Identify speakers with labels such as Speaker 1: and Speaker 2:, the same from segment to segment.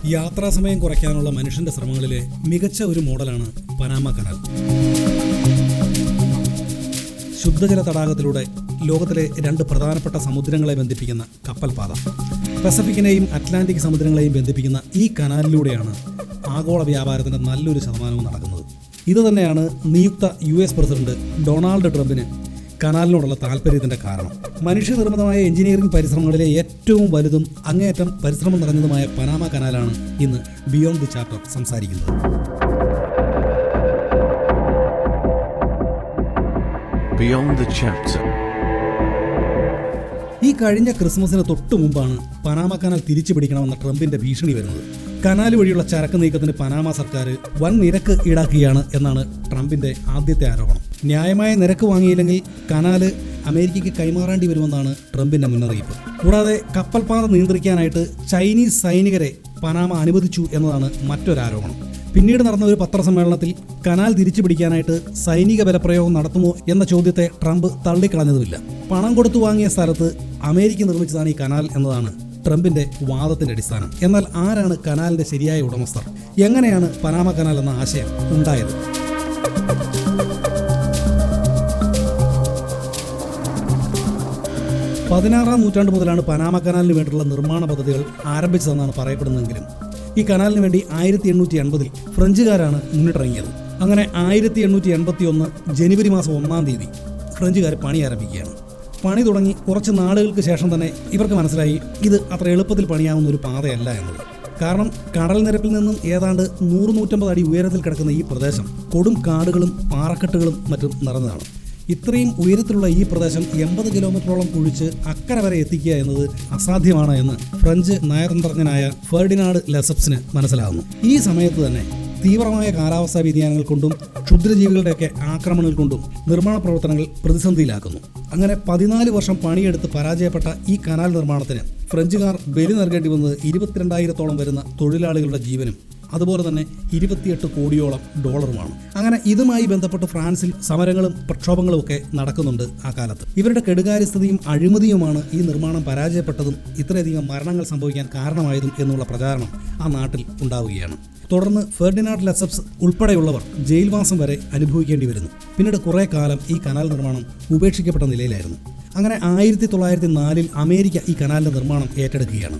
Speaker 1: യാത്രാസമയം കുറയ്ക്കാനുള്ള മനുഷ്യന്റെ ശ്രമങ്ങളിലെ മികച്ച ഒരു മോഡലാണ് പനാമ കനാൽ. ശുദ്ധജല തടാകത്തിലൂടെ ലോകത്തിലെ രണ്ട് പ്രധാനപ്പെട്ട സമുദ്രങ്ങളെ ബന്ധിപ്പിക്കുന്ന കപ്പൽപാത, പസഫിക്കിനെയും അറ്റ്ലാന്റിക് സമുദ്രങ്ങളെയും ബന്ധിപ്പിക്കുന്ന ഈ കനാലിലൂടെയാണ് ആഗോള വ്യാപാരത്തിന്റെ നല്ലൊരു ശതമാനവും നടക്കുന്നത്. ഇതുതന്നെയാണ് നിയുക്ത US പ്രസിഡന്റ് ഡൊണാൾഡ് ട്രംപിന് കനാലിനോടുള്ള താല്പര്യത്തിന്റെ കാരണം. മനുഷ്യനിർമ്മിതമായ എഞ്ചിനീയറിംഗ് പരിശ്രമങ്ങളിലെ ഏറ്റവും വലുതും അങ്ങേയറ്റം പരിശ്രമം നിറഞ്ഞതുമായ പനാമ കനാലാണ് ഇന്ന് ബിയോണ്ട് ദി ചാപ്റ്റർ സംസാരിക്കുന്നത്.
Speaker 2: Beyond the chapter.
Speaker 1: ഈ കഴിഞ്ഞ ക്രിസ്മസിന് തൊട്ടു മുമ്പാണ് പനാമ കനാൽ തിരിച്ചു പിടിക്കണമെന്ന ട്രംപിന്റെ ഭീഷണി വരുന്നത്. കനാൽ വഴിയുള്ള ചരക്ക് നീക്കത്തിന് പനാമ സർക്കാർ വൻ നിരക്ക് ഈടാക്കുകയാണ് എന്നാണ് ട്രംപിന്റെ ആദ്യത്തെ ആരോപണം. ന്യായമായ നിരക്ക് വാങ്ങിയില്ലെങ്കിൽ കനാല് അമേരിക്കയ്ക്ക് കൈമാറേണ്ടി വരുമെന്നാണ് ട്രംപിന്റെ മുന്നറിയിപ്പ്. കൂടാതെ കപ്പൽപാത നിയന്ത്രിക്കാനായിട്ട് ചൈനീസ് സൈനികരെ പനാമ അനുവദിച്ചു എന്നതാണ് മറ്റൊരാരോപണം. പിന്നീട് നടന്ന ഒരു പത്രസമ്മേളനത്തിൽ കനാൽ തിരിച്ചു പിടിക്കാനായിട്ട് സൈനിക ബലപ്രയോഗം നടത്തുമോ എന്ന ചോദ്യത്തെ ട്രംപ് തള്ളിക്കളഞ്ഞതുമില്ല. പണം കൊടുത്തു വാങ്ങിയ സ്ഥലത്ത് അമേരിക്ക നിർമ്മിച്ചതാണ് ഈ കനാൽ എന്നതാണ് ട്രംപിന്റെ വാദത്തിന്റെ അടിസ്ഥാനം. എന്നാൽ ആരാണ് കനാലിന്റെ ശരിയായ ഉടമസ്ഥർ? എങ്ങനെയാണ് പനാമ കനാൽ എന്ന ആശയം ഉണ്ടായത്? പതിനാറാം നൂറ്റാണ്ട് മുതലാണ് പനാമ കനാലിന് വേണ്ടിയുള്ള നിർമ്മാണ പദ്ധതികൾ ആരംഭിച്ചതെന്നാണ് പറയപ്പെടുന്നതെങ്കിലും ഈ കനാലിന് വേണ്ടി 1880 ഫ്രഞ്ചുകാരാണ് മുന്നിട്ടിറങ്ങിയത്. അങ്ങനെ 1881 ജനുവരി മാസം 1-ാം തീയതി ഫ്രഞ്ചുകാർ പണി ആരംഭിക്കുകയാണ്. പണി തുടങ്ങി കുറച്ച് നാളുകൾക്ക് ശേഷം തന്നെ ഇവർക്ക് മനസ്സിലായി ഇത് അത്ര എളുപ്പത്തിൽ പണിയാവുന്ന ഒരു പാതയല്ല എന്നത്. കാരണം കടൽ നിരപ്പിൽ നിന്നും ഏതാണ്ട് 100-150 അടി ഉയരത്തിൽ കിടക്കുന്ന ഈ പ്രദേശം കൊടും കാടുകളും പാറക്കെട്ടുകളും മറ്റും നിറഞ്ഞതാണ്. ഇത്രയും ഉയരത്തിലുള്ള ഈ പ്രദേശം 80 കിലോമീറ്ററോളം കുഴിച്ച് അക്കരെ വരെ എത്തിക്കുക എന്നത് അസാധ്യമാണ് എന്ന് ഫ്രഞ്ച് നയതന്ത്രജ്ഞനായ ഫെർഡിനാഡ് ലെസപ്സിന് മനസ്സിലാകുന്നു. ഈ സമയത്ത് തന്നെ തീവ്രമായ കാലാവസ്ഥാ വ്യതിയാനങ്ങൾ കൊണ്ടും ക്ഷുദ്രജീവികളുടെയൊക്കെ ആക്രമണങ്ങൾ കൊണ്ടും നിർമ്മാണ പ്രവർത്തനങ്ങൾ പ്രതിസന്ധിയിലാക്കുന്നു. അങ്ങനെ 14 വർഷം പണിയെടുത്ത് പരാജയപ്പെട്ട ഈ കനാൽ നിർമ്മാണത്തിന് ഫ്രഞ്ചുകാർ ബലി നൽകേണ്ടി വന്നത് 22,000-ഓളം വരുന്ന തൊഴിലാളികളുടെ ജീവനും അതുപോലെ തന്നെ 28 കോടിയോളം ഡോളറുമാണ്. അങ്ങനെ ഇതുമായി ബന്ധപ്പെട്ട് ഫ്രാൻസിൽ സമരങ്ങളും പ്രക്ഷോഭങ്ങളും ഒക്കെ നടക്കുന്നുണ്ട് ആ കാലത്ത്. ഇവരുടെ കെടുകാര്യസ്ഥതയും അഴിമതിയുമാണ് ഈ നിർമ്മാണം പരാജയപ്പെട്ടതും ഇത്രയധികം മരണങ്ങൾ സംഭവിക്കാൻ കാരണമായതും എന്നുള്ള പ്രചാരണം ആ നാട്ടിൽ ഉണ്ടാവുകയാണ്. തുടർന്ന് ഫെർഡിനാഡ് ലെസപ്സ് ഉൾപ്പെടെയുള്ളവർ ജയിൽവാസം വരെ അനുഭവിക്കേണ്ടി വരുന്നു. പിന്നീട് കുറേ കാലം ഈ കനാൽ നിർമ്മാണം ഉപേക്ഷിക്കപ്പെട്ട നിലയിലായിരുന്നു. അങ്ങനെ 1904 അമേരിക്ക ഈ കനാലിന്റെ നിർമ്മാണം ഏറ്റെടുക്കുകയാണ്.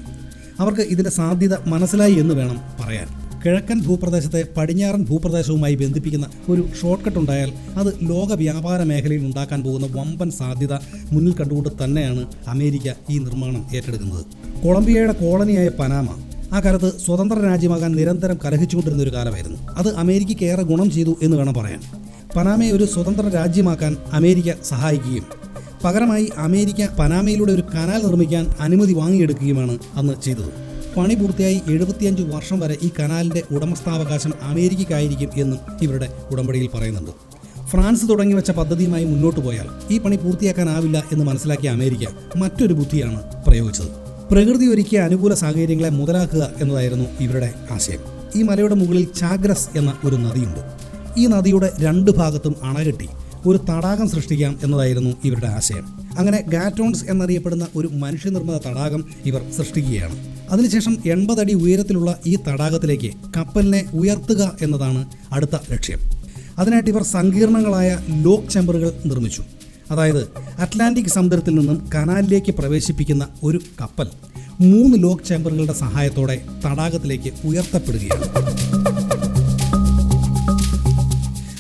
Speaker 1: അവർക്ക് ഇതിന്റെ സാധ്യത മനസ്സിലായി എന്ന് വേണം പറയാൻ. കിഴക്കൻ ഭൂപ്രദേശത്തെ പടിഞ്ഞാറൻ ഭൂപ്രദേശവുമായി ബന്ധിപ്പിക്കുന്ന ഒരു ഷോർട്ട് കട്ട് ഉണ്ടായാൽ അത് ലോക വ്യാപാര മേഖലയിൽ ഉണ്ടാക്കാൻ പോകുന്ന വമ്പൻ സാധ്യത മുന്നിൽ കണ്ടുകൊണ്ട് തന്നെയാണ് അമേരിക്ക ഈ നിർമ്മാണം ഏറ്റെടുക്കുന്നത്. കൊളംബിയയുടെ കോളനിയായ പനാമ ആ കാലത്ത് സ്വതന്ത്ര രാജ്യമാകാൻ നിരന്തരം കലഹിച്ചുകൊണ്ടിരുന്ന ഒരു കാലമായിരുന്നു. അത് അമേരിക്കയ്ക്ക് ഏറെ ഗുണം ചെയ്തു എന്ന് വേണം പറയാൻ. പനാമയെ ഒരു സ്വതന്ത്ര രാജ്യമാക്കാൻ അമേരിക്ക സഹായിക്കുകയും പകരമായി അമേരിക്ക പനാമയിലൂടെ ഒരു കനാൽ നിർമ്മിക്കാൻ അനുമതി വാങ്ങിയെടുക്കുകയുമാണ് അന്ന് ചെയ്തത്. പണി പൂർത്തിയായി 75 വർഷം വരെ ഈ കനാലിന്റെ ഉടമസ്ഥാവകാശം അമേരിക്കയ്ക്കായിരിക്കും എന്നും ഇവരുടെ ഉടമ്പടിയിൽ പറയുന്നുണ്ട്. ഫ്രാൻസ് തുടങ്ങി വെച്ച പദ്ധതിയുമായി മുന്നോട്ട് പോയാൽ ഈ പണി പൂർത്തിയാക്കാനാവില്ല എന്ന് മനസ്സിലാക്കിയ അമേരിക്ക മറ്റൊരു ബുദ്ധിയാണ് പ്രയോഗിച്ചത്. പ്രകൃതി ഒരുക്കിയ അനുകൂല സാഹചര്യങ്ങളെ മുതലാക്കുക എന്നതായിരുന്നു ഇവരുടെ ആശയം. ഈ മലയുടെ മുകളിൽ ചാഗ്രസ് എന്ന ഒരു നദിയുണ്ട്. ഈ നദിയുടെ 2 ഭാഗത്തും അണകെട്ടി ഒരു തടാകം സൃഷ്ടിക്കാം എന്നതായിരുന്നു ഇവരുടെ ആശയം. അങ്ങനെ ഗാറ്റോൺസ് എന്നറിയപ്പെടുന്ന ഒരു മനുഷ്യനിർമ്മിത തടാകം ഇവർ സൃഷ്ടിക്കുകയാണ്. അതിനുശേഷം 80 അടി ഉയരത്തിലുള്ള ഈ തടാകത്തിലേക്ക് കപ്പലിനെ ഉയർത്തുക എന്നതാണ് അടുത്ത ലക്ഷ്യം. അതിനായിട്ട് ഇവർ സങ്കീർണങ്ങളായ ലോക്ക് ചേമ്പറുകൾ നിർമ്മിച്ചു. അതായത് അറ്റ്ലാന്റിക് സമുദ്രത്തിൽ നിന്നും കനാലിലേക്ക് പ്രവേശിപ്പിക്കുന്ന ഒരു കപ്പൽ 3 ലോക്ക് ചേമ്പറുകളുടെ സഹായത്തോടെ തടാകത്തിലേക്ക് ഉയർത്തപ്പെടുകയാണ്.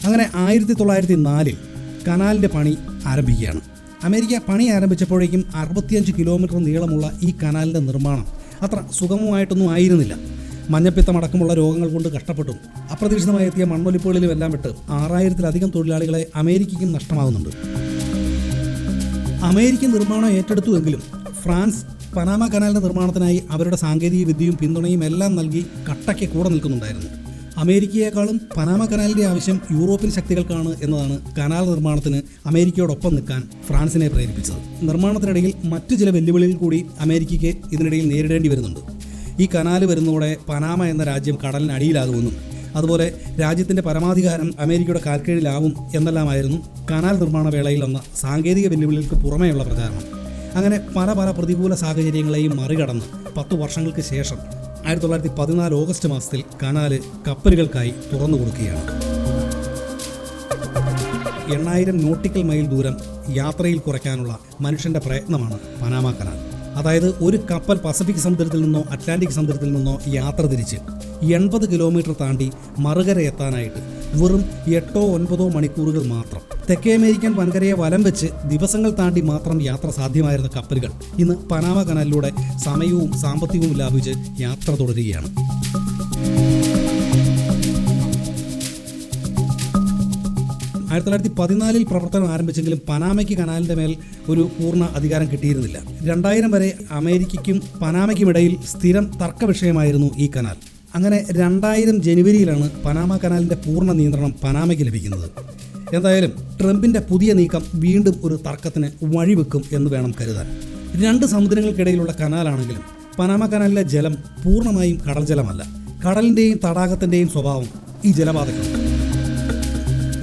Speaker 1: അങ്ങനെ 1904 കനാലിൻ്റെ പണി ആരംഭിക്കുകയാണ്. അമേരിക്ക പണി ആരംഭിച്ചപ്പോഴേക്കും 65 കിലോമീറ്റർ നീളമുള്ള ഈ കനാലിൻ്റെ നിർമ്മാണം അത്ര സുഗമമായിട്ടൊന്നും ആയിരുന്നില്ല. മഞ്ഞപ്പിത്തമടക്കമുള്ള രോഗങ്ങൾ കൊണ്ട് കഷ്ടപ്പെട്ടും അപ്രതീക്ഷിതമായി എത്തിയ മണ്ണൊലിപ്പുകളിലും എല്ലാം വിട്ട് 6000-ലധികം തൊഴിലാളികളെ അമേരിക്കയ്ക്കും നഷ്ടമാകുന്നുണ്ട്. അമേരിക്കൻ നിർമ്മാണം ഏറ്റെടുത്തുവെങ്കിലും ഫ്രാൻസ് പനാമ കനാലിൻ്റെ നിർമ്മാണത്തിനായി അവരുടെ സാങ്കേതിക വിദ്യയും പിന്തുണയും എല്ലാം നൽകി കട്ടയ്ക്ക് കൂടെ നിൽക്കുന്നുണ്ടായിരുന്നു. അമേരിക്കയെക്കാളും പനാമ കനാലിൻ്റെ ആവശ്യം യൂറോപ്യൻ ശക്തികൾക്കാണ് എന്നതാണ് കനാൽ നിർമ്മാണത്തിന് അമേരിക്കയോടൊപ്പം നിൽക്കാൻ ഫ്രാൻസിനെ പ്രേരിപ്പിച്ചത്. നിർമ്മാണത്തിനിടയിൽ മറ്റു ചില വെല്ലുവിളികൾ കൂടി അമേരിക്കയ്ക്ക് ഇതിനിടയിൽ നേരിടേണ്ടി വരുന്നുണ്ട്. ഈ കനാൽ വരുന്നതോടെ പനാമ എന്ന രാജ്യം കടലിനടിയിലാകുമെന്നും അതുപോലെ രാജ്യത്തിൻ്റെ പരമാധികാരം അമേരിക്കയുടെ കാൽക്കീഴിലാവും എന്നെല്ലാമായിരുന്നു കനാൽ നിർമ്മാണ വേളയിൽ വന്ന സാങ്കേതിക വെല്ലുവിളികൾക്ക് പുറമേയുള്ള പ്രചാരണം. അങ്ങനെ പല പ്രതികൂല സാഹചര്യങ്ങളെയും മറികടന്ന് 10 വർഷങ്ങൾക്ക് ശേഷം 1914 ഓഗസ്റ്റ് മാസത്തിൽ കനാല് കപ്പലുകൾക്കായി തുറന്നു കൊടുക്കുകയാണ്. 8000 നോട്ടിക്കൽ മൈൽ ദൂരം യാത്രയിൽ കുറയ്ക്കാനുള്ള മനുഷ്യന്റെ പ്രയത്നമാണ് പനാമ കനാൽ. അതായത് ഒരു കപ്പൽ പസഫിക് സമുദ്രത്തിൽ നിന്നോ അറ്റ്ലാന്റിക് സമുദ്രത്തിൽ നിന്നോ യാത്ര തിരിച്ച് 80 കിലോമീറ്റർ താണ്ടി മറുകര എത്താനായിട്ട് വെറും 8-9 മണിക്കൂറുകൾ മാത്രം. തെക്കേ അമേരിക്കൻ വൻകരയെ വലം വെച്ച് ദിവസങ്ങൾ താണ്ടി മാത്രം യാത്ര സാധ്യമായിരുന്ന കപ്പലുകൾ ഇന്ന് പനാമ കനാലിലൂടെ സമയവും സാമ്പത്തികവും ലാഭിച്ച് യാത്ര തുടരുകയാണ്. ആയിരത്തി 1914 പ്രവർത്തനം ആരംഭിച്ചെങ്കിലും പനാമയ്ക്ക് കനാലിൻ്റെ മേൽ ഒരു പൂർണ്ണ അധികാരം കിട്ടിയിരുന്നില്ല. 2000 വരെ അമേരിക്കയ്ക്കും പനാമയ്ക്കുമിടയിൽ സ്ഥിരം തർക്ക വിഷയമായിരുന്നു ഈ കനാൽ. അങ്ങനെ 2000 ജനുവരിയിലാണ് പനാമ കനാലിൻ്റെ പൂർണ്ണ നിയന്ത്രണം പനാമയ്ക്ക് ലഭിക്കുന്നത്. എന്തായാലും ട്രംപിൻ്റെ പുതിയ നീക്കം വീണ്ടും ഒരു തർക്കത്തിന് വഴിവെക്കും എന്ന് വേണം കരുതാൻ. 2 സമുദ്രങ്ങൾക്കിടയിലുള്ള കനാലാണെങ്കിലും പനാമ കനാലിലെ ജലം പൂർണ്ണമായും കടൽ ജലമല്ല. കടലിൻ്റെയും തടാകത്തിൻ്റെയും സ്വഭാവം ഈ ജലപാതയ്ക്കുണ്ട്.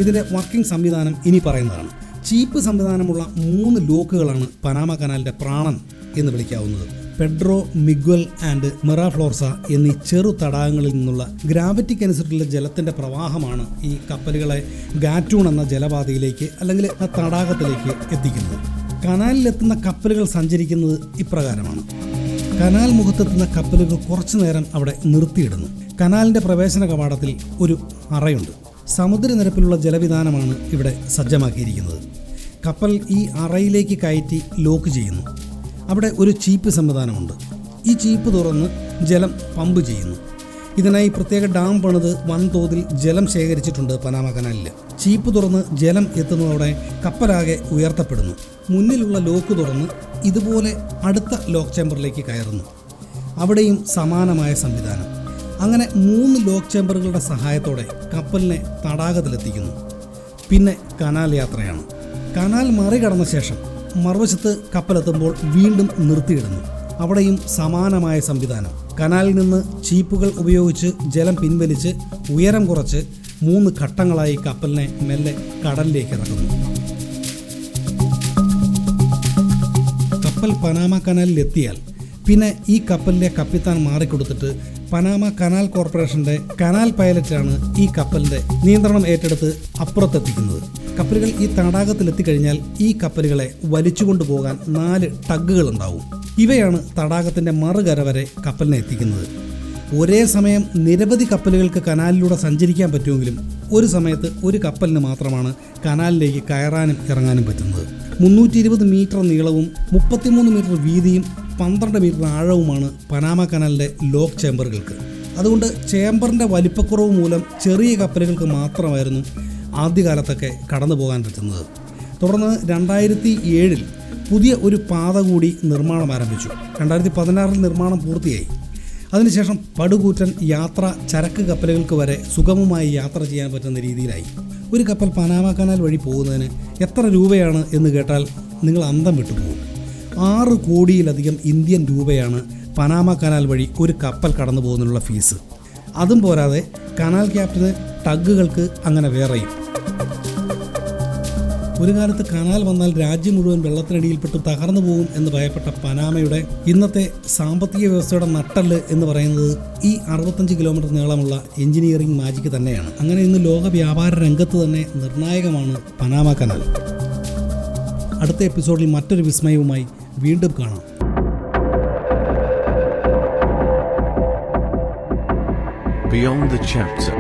Speaker 1: ഇതിൻ്റെ വർക്കിംഗ് സംവിധാനം ഇനി പറയുന്നതാണ്. ചീപ്പ് സംവിധാനമുള്ള 3 ലോക്കുകളാണ് പനാമ കനാലിൻ്റെ പ്രാണൻ എന്ന് വിളിക്കാവുന്നത്. പെഡ്രോ, മിഗ്വൽ ആൻഡ് മിറാഫ്ലോർസ എന്നീ ചെറു തടാകങ്ങളിൽ നിന്നുള്ള ഗ്രാവിറ്റിക്കനുസരിച്ചുള്ള ജലത്തിൻ്റെ പ്രവാഹമാണ് ഈ കപ്പലുകളെ ഗാറ്റൂൺ എന്ന ജലപാതയിലേക്ക് അല്ലെങ്കിൽ ആ തടാകത്തിലേക്ക് എത്തിക്കുന്നത്. കനാലിലെത്തുന്ന കപ്പലുകൾ സഞ്ചരിക്കുന്നത് ഇപ്രകാരമാണ്. കനാൽ മുഖത്തെത്തുന്ന കപ്പലുകൾ കുറച്ചു നേരം അവിടെ നിർത്തിയിടുന്നു. കനാലിൻ്റെ പ്രവേശന കവാടത്തിൽ ഒരു അറയുണ്ട്. സമുദ്രനിരപ്പിലുള്ള ജലവിധാനമാണ് ഇവിടെ സജ്ജമാക്കിയിരിക്കുന്നത്. കപ്പൽ ഈ അറയിലേക്ക് കയറ്റി ലോക്ക് ചെയ്യുന്നു. അവിടെ ഒരു ചീപ്പ് സംവിധാനമുണ്ട്. ഈ ചീപ്പ് തുറന്ന് ജലം പമ്പ് ചെയ്യുന്നു. ഇതിനായി പ്രത്യേക ഡാം പണിത് വൻതോതിൽ ജലം ശേഖരിച്ചിട്ടുണ്ട് പനാമ കനാലിൽ. ചീപ്പ് തുറന്ന് ജലം എത്തുന്നതോടെ കപ്പലാകെ ഉയർത്തപ്പെടുന്നു. മുന്നിലുള്ള ലോക്ക് തുറന്ന് ഇതുപോലെ അടുത്ത ലോക്ക് ചേമ്പറിലേക്ക് കയറുന്നു. അവിടെയും സമാനമായ സംവിധാനം. അങ്ങനെ 3 ലോക്ക് ചേമ്പറുകളുടെ സഹായത്തോടെ കപ്പലിനെ തടാകത്തിലെത്തിക്കുന്നു. പിന്നെ കനാൽ യാത്രയാണ്. കനാൽ മറികടന്ന ശേഷം മറുവശത്ത് കപ്പലെത്തുമ്പോൾ വീണ്ടും നിർത്തിയിടുന്നു. അവിടെയും സമാനമായ സംവിധാനം. കനാലിൽ നിന്ന് ചീപ്പുകൾ ഉപയോഗിച്ച് ജലം പിൻവലിച്ച് ഉയരം കുറച്ച് 3 ഘട്ടങ്ങളായി കപ്പലിനെ മെല്ലെ കടലിലേക്ക് ഇറക്കുന്നു. കപ്പൽ പനാമ കനാലിൽ എത്തിയാൽ പിന്നെ ഈ കപ്പലിലെ കപ്പിത്താൻ മാറിക്കൊടുത്തിട്ട് പനാമ കനാൽ കോർപ്പറേഷൻ്റെ കനാൽ പൈലറ്റാണ് ഈ കപ്പലിൻ്റെ നിയന്ത്രണം ഏറ്റെടുത്ത് അപ്പുറത്തെത്തിക്കുന്നത്. കപ്പലുകൾ ഈ തടാകത്തിലെത്തിക്കഴിഞ്ഞാൽ ഈ കപ്പലുകളെ വലിച്ചുകൊണ്ടുപോകാൻ 4 ടഗ്ഗുകൾ ഉണ്ടാവും. ഇവയാണ് തടാകത്തിൻ്റെ മറുകര വരെ കപ്പലിനെ എത്തിക്കുന്നത്. ഒരേ സമയം നിരവധി കപ്പലുകൾക്ക് കനാലിലൂടെ സഞ്ചരിക്കാൻ പറ്റുമെങ്കിലും ഒരു സമയത്ത് ഒരു കപ്പലിന് മാത്രമാണ് കനാലിലേക്ക് കയറാനും ഇറങ്ങാനും പറ്റുന്നത്. 320 മീറ്റർ നീളവും 33 മീറ്റർ വീതിയും 12 മീറ്റർ ആഴവുമാണ് പനാമ കനാലിൻ്റെ ലോക്ക് ചേമ്പറുകൾക്ക്. അതുകൊണ്ട് ചേമ്പറിൻ്റെ വലിപ്പക്കുറവ് മൂലം ചെറിയ കപ്പലുകൾക്ക് മാത്രമായിരുന്നു ആദ്യകാലത്തൊക്കെ കടന്നു പോകാൻ പറ്റുന്നത്. തുടർന്ന് 2007 പുതിയ ഒരു പാത കൂടി നിർമ്മാണം ആരംഭിച്ചു. 2016 നിർമ്മാണം പൂർത്തിയായി. അതിനുശേഷം പടുകൂറ്റൻ ചരക്ക് കപ്പലുകൾക്ക് വരെ സുഗമമായി യാത്ര ചെയ്യാൻ പറ്റുന്ന രീതിയിലായി. ഒരു കപ്പൽ പനാമ കനാൽ വഴി പോകുന്നതിന് എത്ര രൂപയാണ് എന്ന് കേട്ടാൽ നിങ്ങൾ അന്തം വിട്ടുപോകും. 6 കോടിയിലധികം ഇന്ത്യൻ രൂപയാണ് പനാമ കനാൽ വഴി ഒരു കപ്പൽ കടന്നു പോകുന്നതിനുള്ള ഫീസ്. അതും പോരാതെ കനാൽ ക്യാപ്റ്റന് ടഗ്ഗുകൾക്ക് അങ്ങനെ വേറെയും. ഒരു കാലത്ത് കനാൽ വന്നാൽ രാജ്യം മുഴുവൻ വെള്ളത്തിനടിയിൽപ്പെട്ട് തകർന്നു പോകും എന്ന് ഭയപ്പെട്ട പനാമയുടെ ഇന്നത്തെ സാമ്പത്തിക വ്യവസ്ഥയുടെ നട്ടെല്ല് എന്ന് പറയുന്നത് ഈ 65 കിലോമീറ്റർ നീളമുള്ള എഞ്ചിനീയറിംഗ് മാജിക് തന്നെയാണ്. അങ്ങനെ ഇന്ന് ലോക വ്യാപാര രംഗത്ത് തന്നെ നിർണായകമാണ് പനാമ കനാൽ. അടുത്ത എപ്പിസോഡിൽ മറ്റൊരു വിസ്മയവുമായി വീണ്ടും കാണാം.
Speaker 2: Beyond the chapter.